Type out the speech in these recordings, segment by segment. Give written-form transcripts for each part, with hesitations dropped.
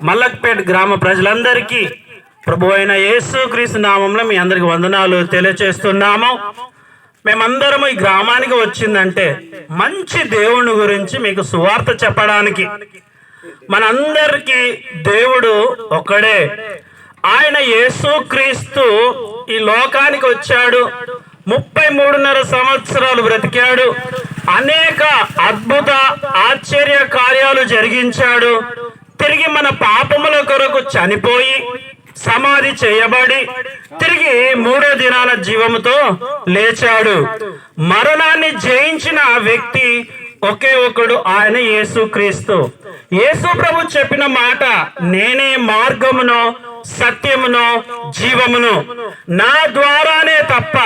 మల్లక్పేట్ గ్రామ ప్రజలందరికీ ప్రభు అయిన యేసుక్రీస్తు నామంలో మీ అందరికి వందనాలు తెలియచేస్తున్నాము. మేమందరము ఈ గ్రామానికి వచ్చిందంటే మంచి దేవుని గురించి మీకు సువార్త చెప్పడానికి. మనందరికీ దేవుడు ఒకడే. ఆయన యేసుక్రీస్తు ఈ లోకానికి వచ్చాడు. 33.5 సంవత్సరాలు బ్రతికాడు. అనేక అద్భుత ఆశ్చర్య కార్యాలు జరిగించాడు. తిరిగి మన పాపముల కొరకు చనిపోయి సమాధి చేయబడి తిరిగి 3వ దినాన జీవముతో లేచాడు. మరణాన్ని జయించిన వ్యక్తి ఒకే ఒకడు, ఆయన యేసుక్రీస్తు. యేసు ప్రభు చెప్పిన మాట, నేనే మార్గమును సత్యమును జీవమును, నా ద్వారానే తప్ప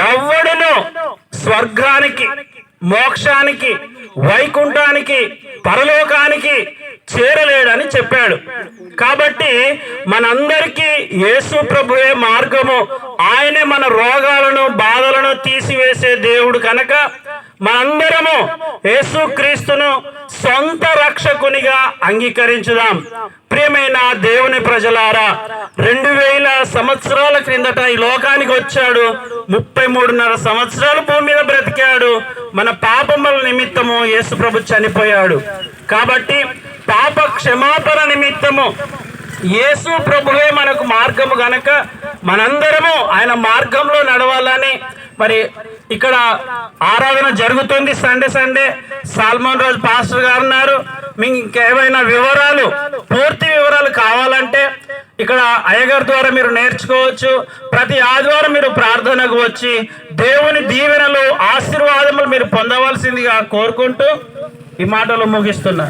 ఎవ్వడును స్వర్గానికి మోక్షానికి వైకుంఠానికి పరలోకానికి చేరలేడని చెప్పాడు. కాబట్టి మనందరికీ యేసు ప్రభువే మార్గము. ఆయనే మన రోగాలను బాధలను తీసివేసే దేవుడు కనుక మనందరము యేసుక్రీస్తును సొంత రక్షకునిగా అంగీకరించుదాం. ప్రియమైన దేవుని ప్రజలారా, 2000 సంవత్సరాల క్రిందట ఈ లోకానికి వచ్చాడు. 33.5 సంవత్సరాలు భూమి మీద బ్రతికాడు. మన పాపముల నిమిత్తము యేసు ప్రభు చనిపోయాడు. కాబట్టి పాప క్షమాపణ నిమిత్తము యేసు ప్రభువే మనకు మార్గము గనక మనందరము ఆయన మార్గంలో నడవాలని మరి ఇక్కడ ఆరాధన జరుగుతుంది. సండే సాల్మన్ రాజు పాస్టర్ గారు ఉన్నారు. మీకు ఇంకేమైనా వివరాలు, పూర్తి వివరాలు కావాలంటే ఇక్కడ అయ్యగారి ద్వారా మీరు నేర్చుకోవచ్చు. ప్రతి ఆదివారం మీరు ప్రార్థనకు వచ్చి దేవుని దీవెనలు ఆశీర్వాదములు మీరు పొందవలసిందిగా కోరుకుంటూ ఈ మాటలు ముగిస్తున్నా.